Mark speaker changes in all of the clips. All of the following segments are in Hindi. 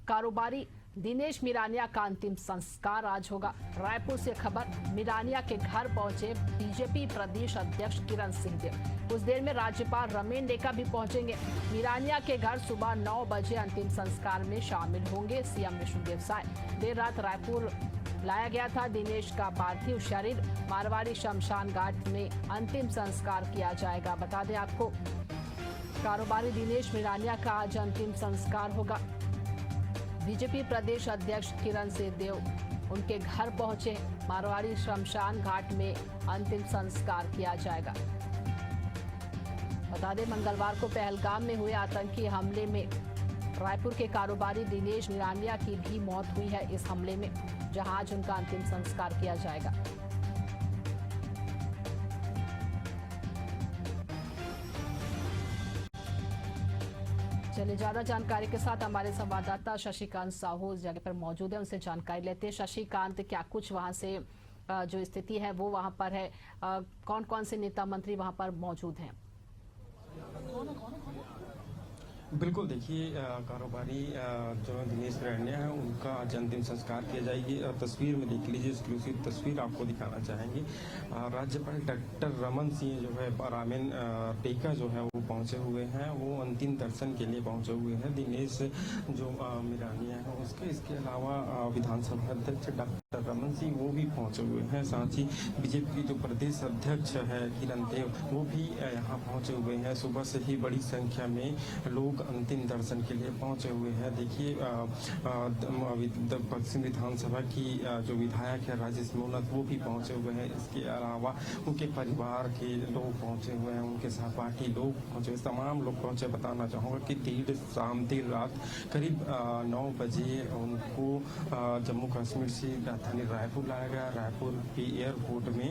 Speaker 1: कारोबारी दिनेश मिरानिया का अंतिम संस्कार आज होगा। रायपुर से खबर, मिरानिया के घर पहुंचे बीजेपी प्रदेश अध्यक्ष किरण सिंहदेव। कुछ देर में राज्यपाल रमेन डेका भी पहुंचेंगे। मिरानिया के घर सुबह 9 बजे अंतिम संस्कार में शामिल होंगे सीएम विष्णुदेव साय। देर रात रायपुर लाया गया था दिनेश का पार्थिव शरीर। मारवाड़ी शमशान घाट में अंतिम संस्कार किया जाएगा। बता दें आपको, कारोबारी दिनेश मिरानिया का आज अंतिम संस्कार होगा। बीजेपी प्रदेश अध्यक्ष किरण सिंहदेव उनके घर पहुंचे। मारवाड़ी शमशान घाट में अंतिम संस्कार किया जाएगा। बता दें, मंगलवार को पहलगाम में हुए आतंकी हमले में रायपुर के कारोबारी दिनेश मिरानिया की भी मौत हुई है इस हमले में, जहां आज उनका अंतिम संस्कार किया जाएगा। चलिए, ज्यादा जानकारी के साथ हमारे संवाददाता शशिकांत साहू इस जगह पर मौजूद है, उनसे जानकारी लेते हैं। शशिकांत, क्या कुछ वहां से जो स्थिति है वो वहां पर है, कौन कौन से नेता मंत्री वहां पर मौजूद हैं?
Speaker 2: बिल्कुल, देखिए, कारोबारी जो दिनेश मिरानिया है उनका आज अंतिम संस्कार किया जाएगी। तस्वीर में देख लीजिए, एक्सक्लूसिव तस्वीर आपको दिखाना चाहेंगे। राज्यपाल डॉक्टर रमन सिंह जो है रामेन टेका जो है वो पहुंचे हुए हैं, वो अंतिम दर्शन के लिए पहुंचे हुए हैं दिनेश जो मिरानिया है उसके। इसके अलावा विधानसभा अध्यक्ष डॉक्टर रमन सिंह वो भी पहुंचे हुए हैं। साथ ही बीजेपी की जो प्रदेश अध्यक्ष है किरण देव वो भी यहाँ पहुंचे हुए हैं। सुबह से ही बड़ी संख्या में लोग अंतिम दर्शन के लिए पहुंचे हुए हैं। देखिए, पश्चिम विधानसभा की जो विधायक है राजेश मोहनत वो भी पहुंचे हुए हैं। इसके अलावा उनके परिवार के लोग पहुंचे हुए हैं, उनके सहपाठी लोग पहुंचे, तमाम लोग पहुंचे। बताना चाहूँगा कि देर रात करीब 9 बजे उनको जम्मू कश्मीर से राजधानी रायपुर लाया गया। रायपुर के एयरपोर्ट में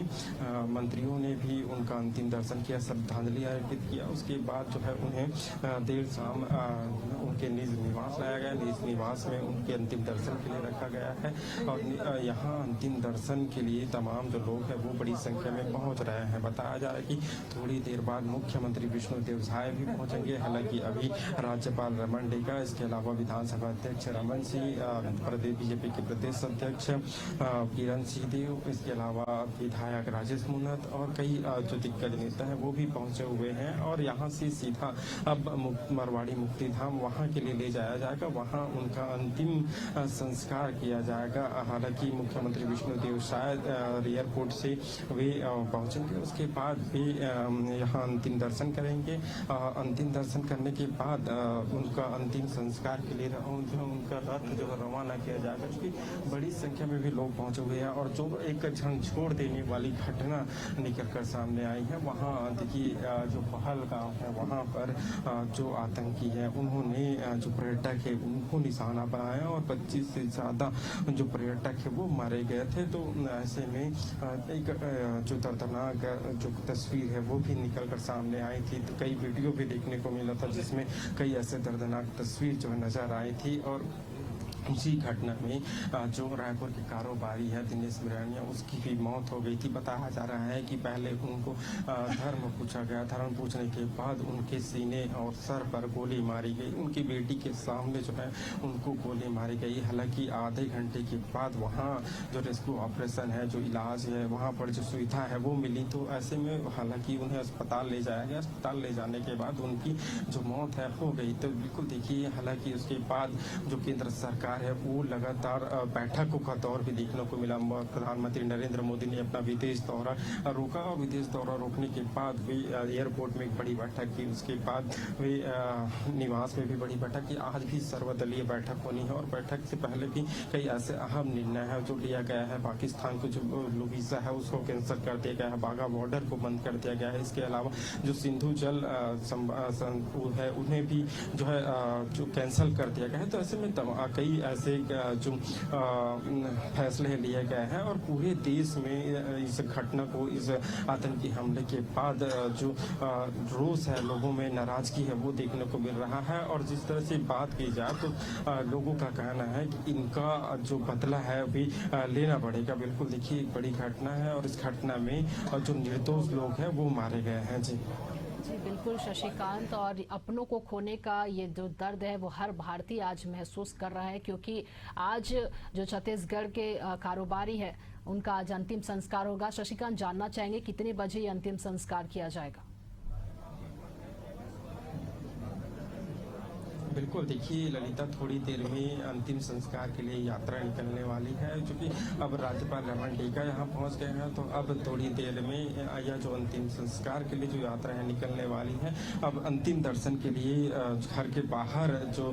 Speaker 2: मंत्रियों ने भी उनका अंतिम दर्शन किया, श्रद्धांजलि अर्पित किया। उसके बाद जो है उन्हें देर शाम उनके निज निवास लाया गया। निज निवास में उनके अंतिम दर्शन के लिए रखा गया है और यहाँ अंतिम दर्शन के लिए तमाम जो लोग हैं वो बड़ी संख्या में पहुँच रहे हैं। बताया जा रहा है कि थोड़ी देर बाद मुख्यमंत्री विष्णुदेव साय भी पहुँचेंगे। हालांकि अभी राज्यपाल रमन डेका, इसके अलावा विधानसभा अध्यक्ष रमन सिंह, प्रदेश बीजेपी के प्रदेश अध्यक्ष किरण सिंहदेव, इसके अलावा विधायक राजेश मुन्नत और कई जो दिग्गज नेता हैं वो भी पहुँचे हुए हैं। और यहाँ से सीधा अब मारवाड़ी मुक्ति धाम वहाँ के लिए ले जाया जाएगा, वहाँ उनका अंतिम संस्कार किया जाएगा। हालांकि मुख्यमंत्री विष्णुदेव शायद एयरपोर्ट से वे पहुँचेंगे, उसके बाद वे यहाँ अंतिम दर्शन करेंगे। अंतिम दर्शन करने के बाद उनका अंतिम संस्कार के लिए उनका रथ जो है रवाना किया जाएगा, क्योंकि बड़ी संख्या में भी लोग पहुँचे हुए हैं। और जो एक झंझोड़ देने वाली घटना निकल कर सामने आई है, वहाँ देखिए जो पहलगाम है वहाँ पर जो आतंकी है उन्होंने जो पर्यटक है उनको निशाना बनाया और 25 से ज़्यादा जो पर्यटक है वो मारे गए थे। तो ऐसे में एक जो दर्दनाक जो तस्वीर है वो भी निकल कर सामने आई थी। तो कई वीडियो भी देखने को मिला था जिसमें कई ऐसे दर्दनाक तस्वीर जो नज़र आई थी। और उसी घटना में जो रायपुर के कारोबारी है दिनेश मिरानिया उसकी भी मौत हो गई थी। बताया जा रहा है कि पहले उनको धर्म पूछा गया, धर्म पूछने के बाद उनके सीने और सर पर गोली मारी गई। उनकी बेटी के सामने जो है उनको गोली मारी गई। हालांकि आधे घंटे के बाद वहाँ जो रेस्क्यू ऑपरेशन है, जो इलाज है, वहाँ पर जो सुविधा है वो मिली। तो ऐसे में हालांकि उन्हें अस्पताल ले जाया गया। अस्पताल ले जाने के बाद उनकी जो मौत है हो गई। तो बिल्कुल देखिए, हालांकि उसके बाद जो केंद्र सरकार है वो लगातार बैठकों का दौर भी देखने को मिला। प्रधानमंत्री नरेंद्र मोदी ने अपना विदेश दौरा रोका और विदेश दौरा रोकने के बाद वे एयरपोर्ट में एक बड़ी बैठक की। उसके बाद वे निवास में भी बड़ी बैठक की। आज भी सर्वदलीय बैठक होनी है और बैठक से पहले भी कई ऐसे अहम निर्णय है जो लिया गया है। पाकिस्तान को जो वीज़ा है उसको कैंसिल कर दिया गया है, बाघा बॉर्डर को बंद कर दिया गया है। इसके अलावा जो सिंधु जल है उन्हें भी जो है जो कैंसिल कर दिया गया है। तो ऐसे में कई ऐसे जो फैसले लिए गए हैं और पूरे देश में इस घटना को, इस आतंकी हमले के बाद जो रोष है, लोगों में नाराजगी है वो देखने को मिल रहा है। और जिस तरह से बात की जाए तो लोगों का कहना है कि इनका जो बदला है भी लेना पड़ेगा। बिल्कुल देखिए, एक बड़ी घटना है और इस घटना में जो निर्दोष लोग हैं वो मारे गए हैं। जी
Speaker 1: जी बिल्कुल शशिकांत, और अपनों को खोने का ये जो दर्द है वो हर भारतीय आज महसूस कर रहा है, क्योंकि आज जो छत्तीसगढ़ के कारोबारी है उनका आज अंतिम संस्कार होगा। शशिकांत, जानना चाहेंगे कितने बजे ये अंतिम संस्कार किया जाएगा?
Speaker 2: बिल्कुल, देखिए ललिता, थोड़ी देर में अंतिम संस्कार के लिए यात्रा निकलने वाली है, क्योंकि अब राज्यपाल रमन डेका यहाँ पहुँच गए हैं। तो अब थोड़ी देर में यह जो अंतिम संस्कार के लिए जो यात्रा है निकलने वाली है। अब अंतिम दर्शन के लिए घर के बाहर जो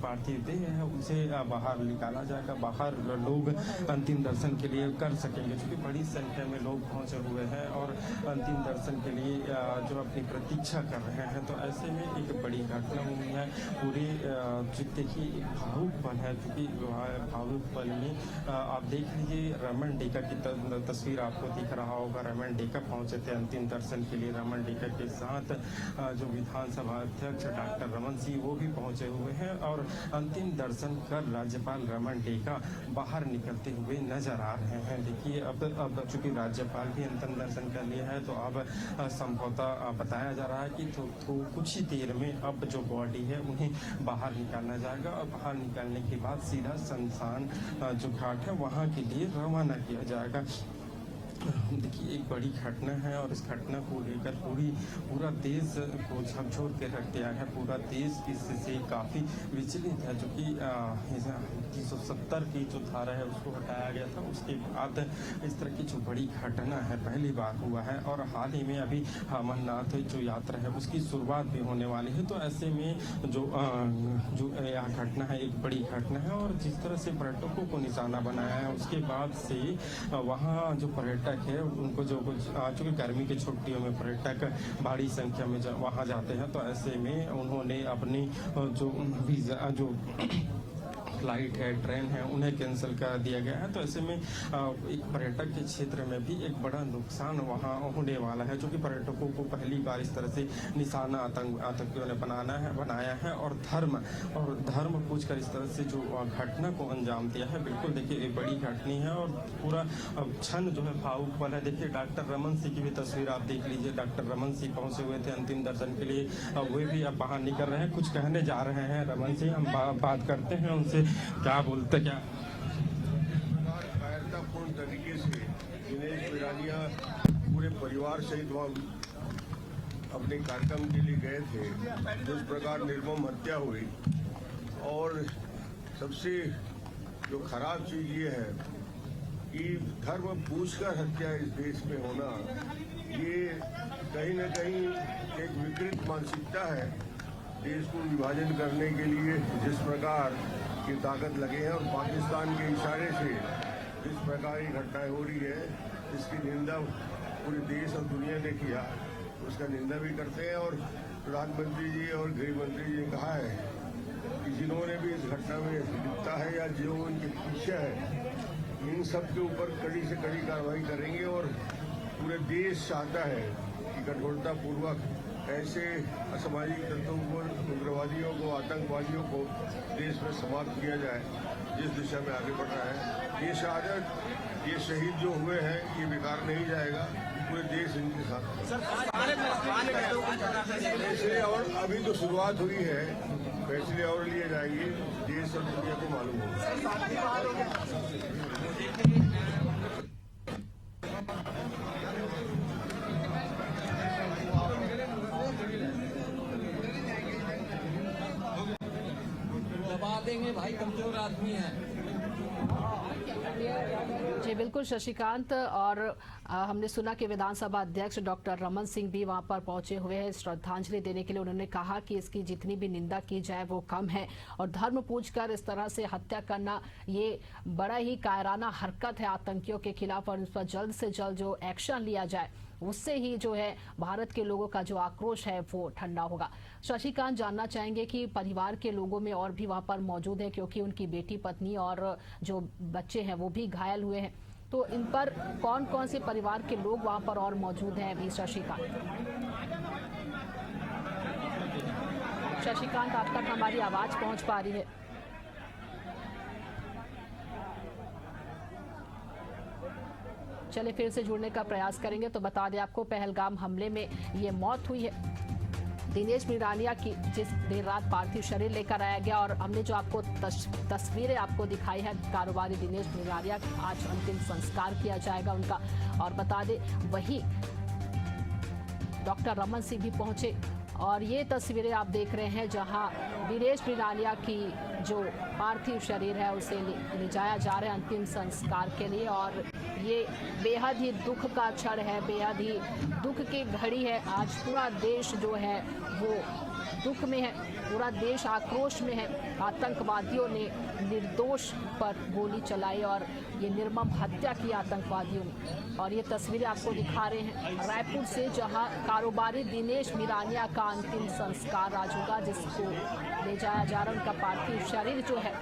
Speaker 2: पार्थिव देह है उसे बाहर निकाला जाएगा। बाहर लोग अंतिम दर्शन के लिए कर सकेंगे, क्योंकि बड़ी संख्या में लोग पहुँचे हुए हैं और अंतिम दर्शन के लिए जो अपनी प्रतीक्षा कर रहे हैं। तो ऐसे में एक बड़ी घटना हुई है। पूरे देखिए एक भावुक पल है, क्योंकि भावुक पल में आप देख लीजिए रमन डेका की तस्वीर आपको दिख रहा होगा। रमन डेका पहुंचे थे अंतिम दर्शन के लिए। रमन डेका के साथ जो विधानसभा अध्यक्ष डॉक्टर रमन सिंह वो भी पहुंचे हुए हैं और अंतिम दर्शन कर राज्यपाल रमन डेका बाहर निकलते हुए नजर आ रहे हैं। देखिए अब चूंकि राज्यपाल भी अंतिम दर्शन कर लिया है, तो अब संभवतः बताया जा रहा है कि तो कुछ ही देर में अब जो बॉडी है उन्हें बाहर निकालना जाएगा और बाहर निकालने के बाद सीधा शमशान जो घाट है वहां के लिए रवाना किया जाएगा। देखिए एक बड़ी घटना है और इस घटना को लेकर पूरा देश को झकझोर के रख दिया है। पूरा देश इससे काफ़ी विचलित है, जो कि 370 की जो धारा है उसको हटाया गया था। उसके बाद इस तरह की जो बड़ी घटना है पहली बार हुआ है। और हाल ही में अभी अमरनाथ जो यात्रा है उसकी शुरुआत भी होने वाली है। तो ऐसे में जो यह घटना है एक बड़ी घटना है। और जिस तरह से पर्यटकों को निशाना बनाया है, उसके बाद से वहाँ जो पर्यटक है उनको जो कुछ चूँकि गर्मी की छुट्टियों में पर्यटक बड़ी संख्या में वहाँ जाते हैं, तो ऐसे में उन्होंने अपनी जो वीज़ा जो फ्लाइट है, ट्रेन है, उन्हें कैंसिल कर दिया गया है। तो ऐसे में एक पर्यटक के क्षेत्र में भी एक बड़ा नुकसान वहाँ होने वाला है, जो कि पर्यटकों को पहली बार इस तरह से निशाना आतंकियों ने बनाया है और धर्म पूछकर इस तरह से जो घटना को अंजाम दिया है। बिल्कुल देखिए एक बड़ी घटना है और पूरा क्षण जो है भावुक पल है। देखिए डॉक्टर रमन सिंह की भी तस्वीर आप देख लीजिए। डॉक्टर रमन सिंह पहुंचे हुए थे अंतिम दर्शन के लिए, वे भी अब बाहर निकल रहे हैं, कुछ कहने जा रहे हैं रमन सिंह। हम बात करते हैं उनसे, क्या बोलते क्या
Speaker 3: कायरतापूर्ण तरीके से दिनेश बिरानिया पूरे परिवार सहित वहाँ अपने कार्यक्रम के लिए गए थे, जिस प्रकार निर्मम हत्या हुई। और सबसे जो खराब चीज ये है कि धर्म पूछकर हत्या इस देश में होना, ये कहीं न कहीं एक विकृत मानसिकता है। देश को विभाजन करने के लिए जिस प्रकार की ताकत लगे हैं और पाकिस्तान के इशारे से जिस प्रकार की घटनाएं हो रही है, इसकी निंदा पूरे देश और दुनिया ने किया, उसका निंदा भी करते हैं। और प्रधानमंत्री जी और गृह मंत्री जी ने कहा है कि जिन्होंने भी इस घटना में लिप्ता है या जो उनके पीछे है, इन सब के ऊपर कड़ी से कड़ी कार्रवाई करेंगे। और पूरे देश चाहता है कि कठोरतापूर्वक ऐसे असामाजिक तत्वों को, उग्रवादियों को, आतंकवादियों को देश में समाप्त किया जाए, जिस दिशा में आगे बढ़ रहा है। ये शहादत, ये शहीद जो हुए हैं, ये बेकार नहीं जाएगा, पूरे देश इनके साथ। फैसले और अभी तो शुरुआत हुई है, फैसले और लिए जाएंगे, देश और दुनिया को मालूम होगा।
Speaker 4: देंगे भाई, कमजोर आदमी है।
Speaker 1: जी बिल्कुल शशिकांत, और हमने सुना कि विधानसभा अध्यक्ष डॉक्टर रमन सिंह भी वहां पर पहुंचे हुए हैं श्रद्धांजलि देने के लिए। उन्होंने कहा कि इसकी जितनी भी निंदा की जाए वो कम है और धर्म पूछकर इस तरह से हत्या करना ये बड़ा ही कायराना हरकत है आतंकियों के खिलाफ, और इस पर जल्द से जल्द जो एक्शन लिया जाए उससे ही जो है भारत के लोगों का जो आक्रोश है वो ठंडा होगा। शशिकांत, जानना चाहेंगे कि परिवार के लोगों में और भी वहां पर मौजूद है, क्योंकि उनकी बेटी, पत्नी और जो बच्चे हैं वो भी घायल हुए हैं, तो इन पर कौन कौन से परिवार के लोग वहां पर और मौजूद हैं अभी? शशिकांत, आप तक हमारी आवाज पहुंच पा रही है? चले फिर से जुड़ने का प्रयास करेंगे। तो बता दें आपको, पहलगाम हमले में ये मौत हुई है दिनेश मिरानिया की, जिस देर रात पार्थिव शरीर लेकर आया गया। और हमने जो आपको तस्वीरें आपको दिखाई है, कारोबारी दिनेश मिरानिया आज अंतिम संस्कार किया जाएगा उनका। और बता दें वही डॉक्टर रमन सिंह भी पहुंचे और ये तस्वीरें आप देख रहे हैं जहां दिनेश मिरानिया की जो पार्थिव शरीर है उसे ले जाया जा रहा है अंतिम संस्कार के लिए। और ये बेहद ही दुख का क्षण है, बेहद ही दुख की घड़ी है। आज पूरा देश जो है वो दुख में है, पूरा देश आक्रोश में है। आतंकवादियों ने निर्दोष पर गोली चलाई और ये निर्मम हत्या की आतंकवादियों ने। और ये तस्वीरें आपको दिखा रहे हैं रायपुर से, जहां कारोबारी दिनेश मिरानिया का अंतिम संस्कार आज होगा, जिसको ले जाया जा रहा है। उनका पार्थिव शरीर जो है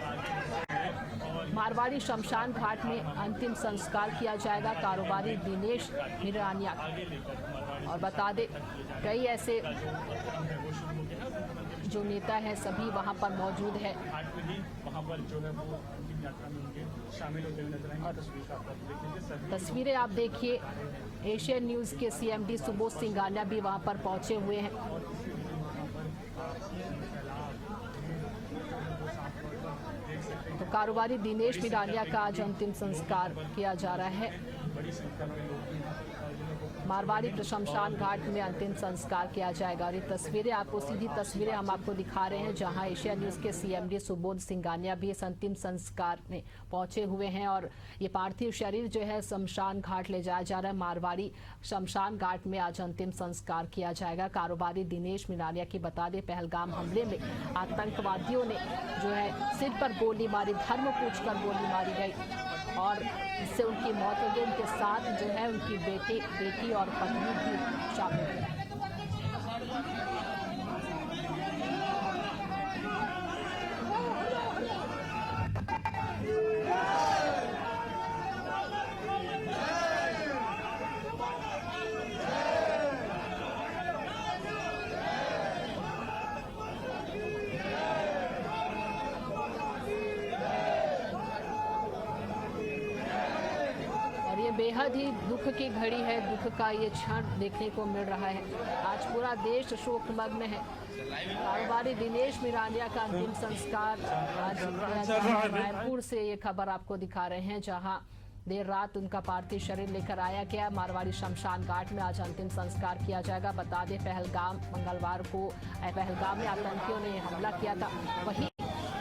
Speaker 1: मारवाड़ी शमशान घाट में अंतिम संस्कार किया जाएगा कारोबारी दिनेश मिरानिया। और बता दें कई ऐसे जो नेता है सभी वहां पर मौजूद है।
Speaker 5: वहां पर जो है वो यात्रा में उनके शामिल होते हुए नजर आएंगे।
Speaker 1: तस्वीरें आप देखिए, एशियन न्यूज के सीएमडी सुबोध सिंघानिया भी वहां पर पहुंचे हुए हैं। तो कारोबारी दिनेश मिरानिया का आज अंतिम संस्कार किया जा रहा है। मारवाड़ी शमशान घाट में अंतिम संस्कार किया जाएगा। और ये तस्वीरें आपको, सीधी तस्वीरें हम आपको दिखा रहे हैं जहां एशिया न्यूज के सीएमडी सुबोध सिंघानिया भी इस अंतिम संस्कार में पहुंचे हुए हैं। और ये पार्थिव शरीर जो है शमशान घाट ले जाया जा रहा है। मारवाड़ी शमशान घाट में आज अंतिम संस्कार किया जाएगा कारोबारी दिनेश मिरानिया की। बता दें पहलगाम हमले में आतंकवादियों ने जो है सिर पर गोली मारी, धर्म पूछकर गोली मारी गई और इससे उनकी मौत हो गई। उनके साथ जो है उनकी बेटी और पत्नी भी शामिल है। बेहद ही दुख की घड़ी है, दुख का ये क्षण देखने को मिल रहा है। आज पूरा देश शोकमग्न है। कारोबारी दिनेश मिरानिया का अंतिम संस्कार आज रायपुर से ये खबर आपको दिखा रहे हैं, जहां देर रात उनका पार्थिव शरीर लेकर आया गया। मारवाड़ी शमशान घाट में आज अंतिम संस्कार किया जाएगा। बता दें पहलगाम मंगलवार को पहलगाम में आतंकियों ने हमला किया था। वहीं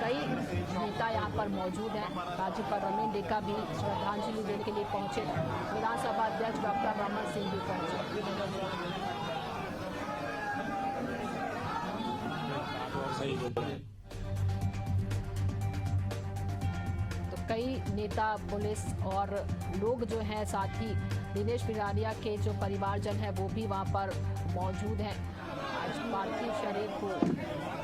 Speaker 1: कई नेता यहाँ पर मौजूद हैं। राज्यपाल रमेन डेका भी श्रद्धांजलि देने के लिए पहुंचे। विधानसभा अध्यक्ष डॉक्टर रमन सिंह भी पहुंचे। तो कई नेता, पुलिस और लोग जो हैं, साथ ही दिनेश मिरानिया के जो परिवारजन है वो भी वहाँ पर मौजूद हैं। आज पार्थिव शरीर को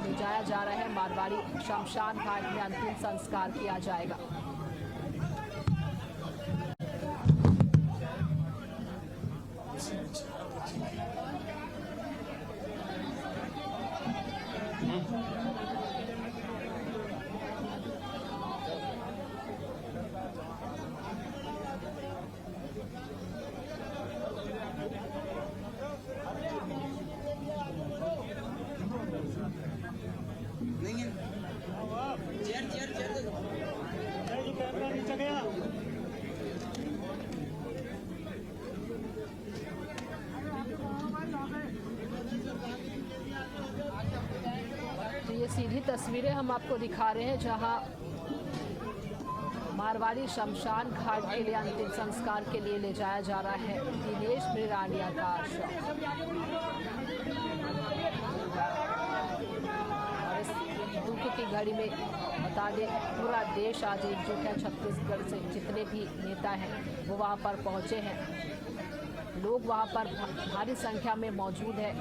Speaker 1: ले जाया जा रहा है। मारवाड़ी शमशान घाट में अंतिम संस्कार किया जाएगा। ये सीधी तस्वीरें हम आपको दिखा रहे हैं जहां मारवाड़ी शमशान घाट के लिए अंतिम संस्कार के लिए ले जाया जा रहा है दिनेश मिरानिया का शव। और इस दुख की घड़ी में बता दें पूरा देश आज एकजुट है। छत्तीसगढ़ से जितने भी नेता हैं वो वहाँ पर पहुँचे हैं। लोग वहाँ पर भारी संख्या में मौजूद है।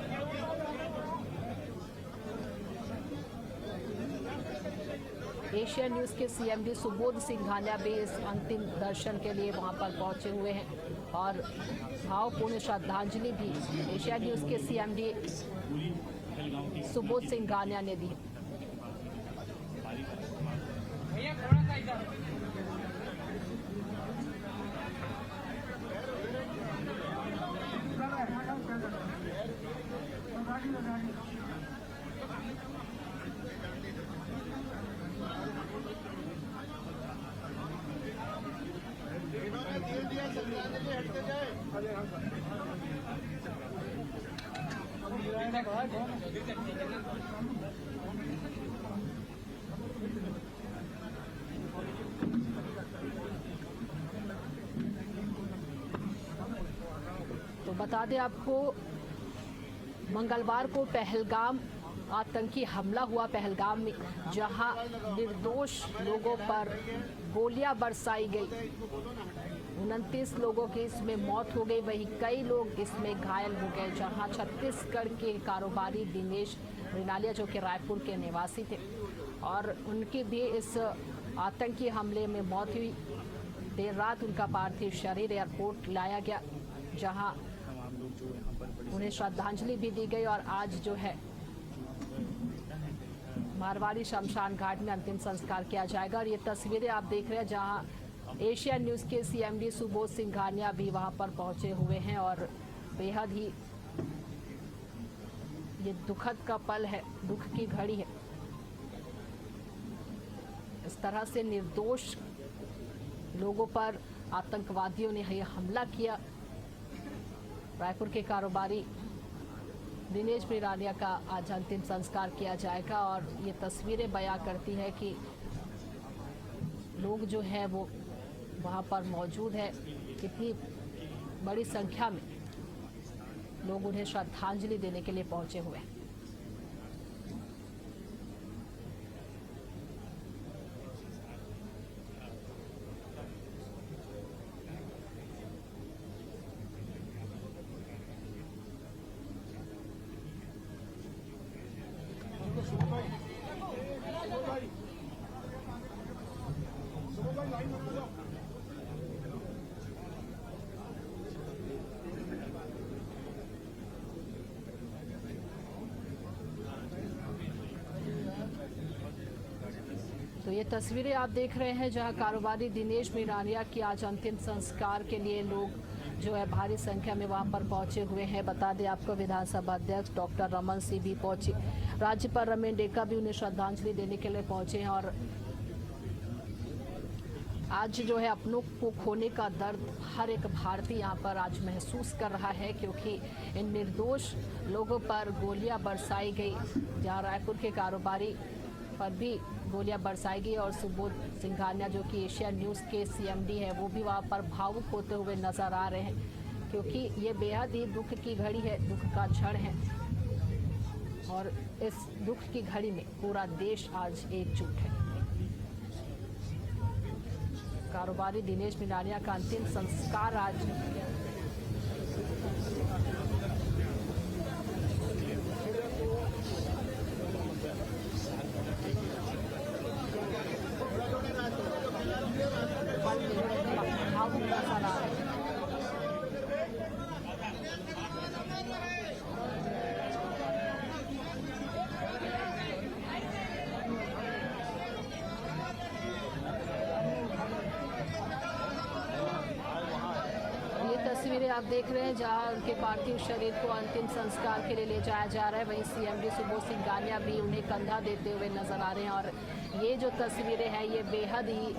Speaker 1: एशिया न्यूज के सीएमडी सुबोध सिंघानिया भी इस अंतिम दर्शन के लिए वहां पर पहुंचे हुए हैं और भावपूर्ण श्रद्धांजलि भी एशिया न्यूज के सीएमडी सुबोध सिंघानिया ने दी। तो बता दें आपको, मंगलवार को पहलगाम आतंकी हमला हुआ पहलगाम में, जहां निर्दोष लोगों पर गोलियां बरसाई गई। 29 लोगों की इसमें मौत हो गई, वहीं कई लोग इसमें घायल हो गए। जहां छत्तीसगढ़ के कारोबारी दिनेश मृणालिया, जो कि रायपुर के निवासी थे, और उनकी भी इस आतंकी हमले में मौत हुई। देर रात उनका पार्थिव शरीर एयरपोर्ट लाया गया, जहां उन्हें श्रद्धांजलि भी दी गई। और आज जो है मारवाड़ी शमशान घाट में अंतिम संस्कार किया जाएगा। और ये तस्वीरें आप देख रहे हैं, जहां एशिया न्यूज़ के सीएमडी सुबोध सिंघानिया भी वहां पर पहुंचे हुए हैं। और बेहद ही ये दुखद का पल है, दुख की घड़ी है। इस तरह से निर्दोष लोगों पर आतंकवादियों ने यह हमला किया। रायपुर के कारोबारी दिनेश मृणालिया का आज अंतिम संस्कार किया जाएगा। और ये तस्वीरें बयां करती है कि लोग जो है वो वहाँ पर मौजूद है। कितनी बड़ी संख्या में लोग उन्हें श्रद्धांजलि देने के लिए पहुंचे हुए हैं। तो ये तस्वीरें आप देख रहे हैं, जहां कारोबारी दिनेश मृणालिया की आज अंतिम संस्कार के लिए लोग जो है भारी संख्या में वहां पर पहुंचे हुए हैं। बता दें आपको, विधानसभा अध्यक्ष डॉक्टर रमन सिंह भी पहुंचे, राज्यपाल रमेन डेका भी उन्हें श्रद्धांजलि देने के लिए पहुंचे हैं। और आज जो है अपनों को खोने का दर्द हर एक भारतीय यहाँ पर आज महसूस कर रहा है, क्योंकि इन निर्दोष लोगों पर गोलियां बरसाई गई। जहाँ रायपुर के कारोबारी पर भी गोलियां बरसाई गई। और सुबोध सिंघानिया, जो कि एशिया न्यूज़ के सीएमडी है, वो भी वहाँ पर भावुक होते हुए नजर आ रहे हैं, क्योंकि ये बेहद ही दुख की घड़ी है, दुख का क्षण है। और इस दुख की घड़ी में पूरा देश आज एकजुट है। कारोबारी दिनेश मृणालिया का अंतिम संस्कार आज भावुक नजर आ रहे हैं। तस्वीरें आप देख रहे हैं, जहां उनके पार्थिव शरीर को अंतिम संस्कार के लिए ले जाया जा रहा है। वहीं सीएमडी सुबोध सिंघानिया भी उन्हें कंधा देते हुए नजर आ रहे हैं। और ये जो तस्वीरें हैं, ये बेहद ही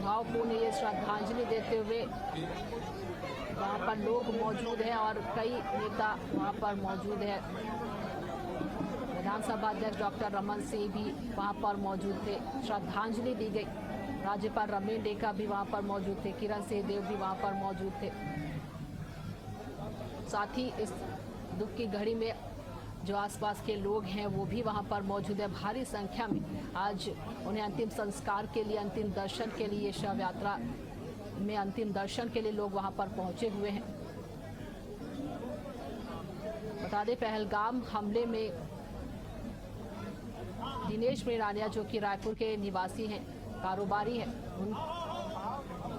Speaker 1: भावपूर्ण, ये श्रद्धांजलि देते हुए वहाँ पर लोग मौजूद हैं और कई नेता वहाँ पर मौजूद हैं। विधानसभा अध्यक्ष डॉक्टर रमन सिंह भी वहाँ पर मौजूद थे, श्रद्धांजलि दी गई। राज्यपाल रमेन डेका भी वहाँ पर मौजूद थे, किरण सिंहदेव भी वहाँ पर मौजूद थे। साथ ही इस दुख की घड़ी में जो आसपास के लोग हैं वो भी वहाँ पर मौजूद है। भारी संख्या में आज उन्हें अंतिम संस्कार के लिए, अंतिम दर्शन के लिए, शव यात्रा में अंतिम दर्शन के लिए लोग वहाँ पर पहुँचे हुए हैं। बता दें, पहलगाम हमले में दिनेश मृणालिया, जो कि रायपुर के निवासी हैं, कारोबारी हैं,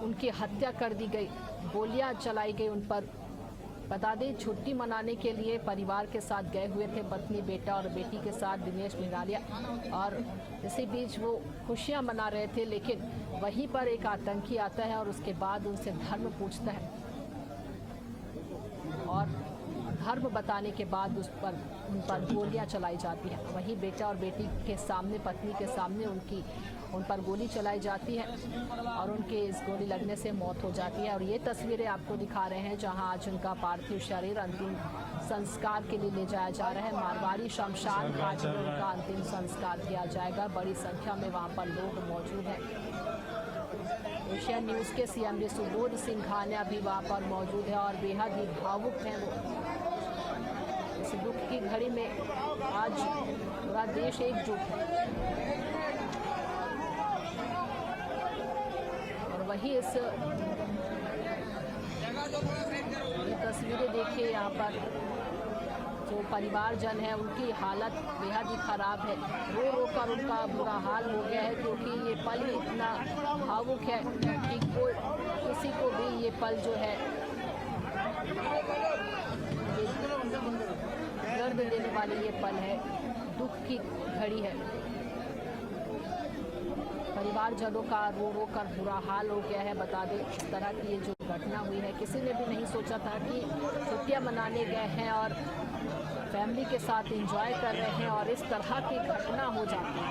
Speaker 1: उनकी हत्या कर दी गई, गोलियां चलाई गई उन पर। बता दें, छुट्टी मनाने के लिए परिवार के साथ गए हुए थे, पत्नी, बेटा और बेटी के साथ दिनेश मृणालिया, और इसी बीच वो खुशियां मना रहे थे। लेकिन वहीं पर एक आतंकी आता है और उसके बाद उनसे धर्म पूछता है और धर्म बताने के बाद उन पर गोलियां चलाई जाती हैं। वहीं बेटा और बेटी के सामने, पत्नी के सामने उन पर गोली चलाई जाती है और उनके इस गोली लगने से मौत हो जाती है। और ये तस्वीरें आपको दिखा रहे हैं जहां आज उनका पार्थिव शरीर अंतिम संस्कार के लिए ले जाया जा रहा है। मारवाड़ी शमशान घाट में उनका अंतिम संस्कार किया जाएगा। बड़ी संख्या में वहां पर लोग मौजूद हैं। एशियन न्यूज़ के सीएमडी सुबोध सिंघानिया भी वहाँ पर मौजूद है और बेहद ही भावुक हैं वो। इस दुख की घड़ी में आज पूरा देश एकजुट है और वही ये तस्वीरें देखिए, यहाँ पर जो परिवारजन है उनकी हालत बेहद ही खराब है। रो रो कर उनका बुरा हाल हो गया है क्योंकि ये पल इतना भावुक है कि किसी को भी ये पल जो है दर्द देने वाली ये पल है, दुख की घड़ी है। परिवारजनों का रो रो कर बुरा हाल हो गया है। बता दें, इस तरह की ये जो घटना हुई है, किसी ने भी नहीं सोचा था कि छुट्टियां मनाने गए हैं और फैमिली के साथ एंजॉय कर रहे हैं और इस तरह की घटना हो जाती है।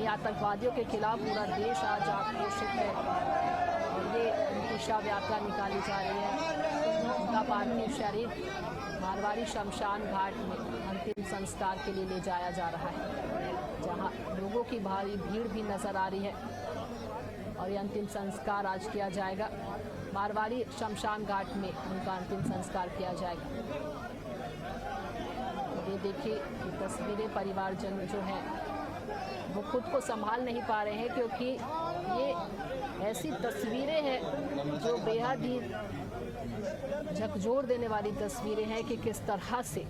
Speaker 1: ये आतंकवादियों के खिलाफ पूरा देश आज आक्रोशित है और ये उनकी शव यात्रा निकाली जा रही है। उनका पार्थिव शरीर मारवाड़ी शमशान घाट में अंतिम संस्कार के लिए ले जाया जा रहा है, जहां लोगों की भारी भीड़ भी नजर आ रही है और ये अंतिम संस्कार आज किया जाएगा। मारवाड़ी शमशान घाट में उनका अंतिम संस्कार किया जाएगा। ये देखिए, ये तस्वीरें परिवारजन जो हैं वो खुद को संभाल नहीं पा रहे हैं क्योंकि ये ऐसी तस्वीरें हैं जो बेहद ही झकझोर देने वाली तस्वीरें हैं कि किस तरह से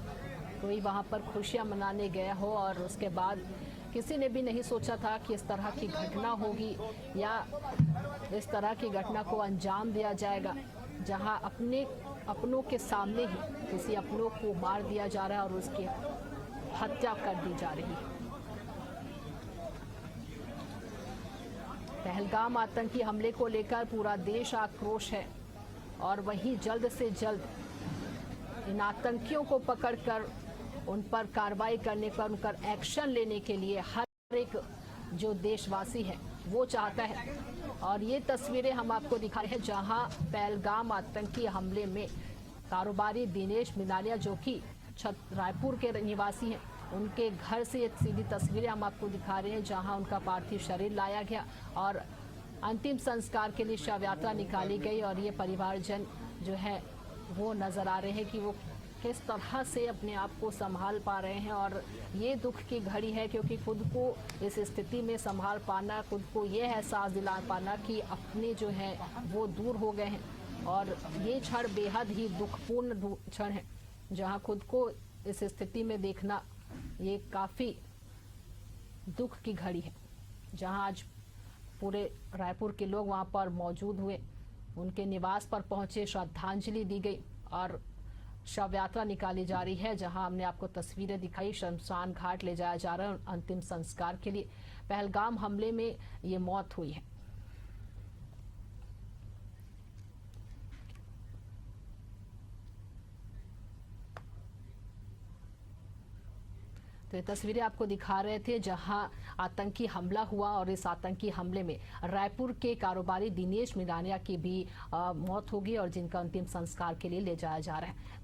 Speaker 1: कोई वहाँ पर खुशियाँ मनाने गया हो और उसके बाद किसी ने भी नहीं सोचा था कि इस तरह की घटना होगी या इस तरह की घटना को अंजाम दिया जाएगा, जहां अपनों के सामने ही किसी अपनों को मार दिया जा रहा है और उसकी हत्या कर दी जा रही है। पहलगाम आतंकी हमले को लेकर पूरा देश आक्रोश है और वहीं जल्द से जल्द इन आतंकियों को पकड़कर उन पर कार्रवाई करने पर, उन पर एक्शन लेने के लिए हर एक जो देशवासी है वो चाहता है। और ये तस्वीरें हम आपको दिखा रहे हैं जहां पहलगाम आतंकी हमले में कारोबारी दिनेश मिनालिया, जो कि रायपुर के निवासी हैं, उनके घर से ये सीधी तस्वीरें हम आपको दिखा रहे हैं जहां उनका पार्थिव शरीर लाया गया और अंतिम संस्कार के लिए शव यात्रा निकाली गई। और ये परिवारजन जो है वो नज़र आ रहे हैं कि वो किस तरह से अपने आप को संभाल पा रहे हैं। और ये दुख की घड़ी है क्योंकि खुद को इस स्थिति में संभाल पाना, खुद को ये एहसास दिला पाना कि अपने जो हैं वो दूर हो गए हैं। और ये क्षण बेहद ही दुखपूर्ण क्षण है जहां खुद को इस स्थिति में देखना ये काफ़ी दुख की घड़ी है, जहां आज पूरे रायपुर के लोग वहां पर मौजूद हुए, उनके निवास पर पहुंचे, श्रद्धांजलि दी गई और शव यात्रा निकाली जा रही है। जहां हमने आपको तस्वीरें दिखाई, शमशान घाट ले जाया जा रहा है अंतिम संस्कार के लिए। पहलगाम हमले में ये मौत हुई है। तो ये तस्वीरें आपको दिखा रहे थे जहां आतंकी हमला हुआ और इस आतंकी हमले में रायपुर के कारोबारी दिनेश मिनालिया की भी मौत होगी और जिनका अंतिम संस्कार के लिए ले जाया जा रहा है।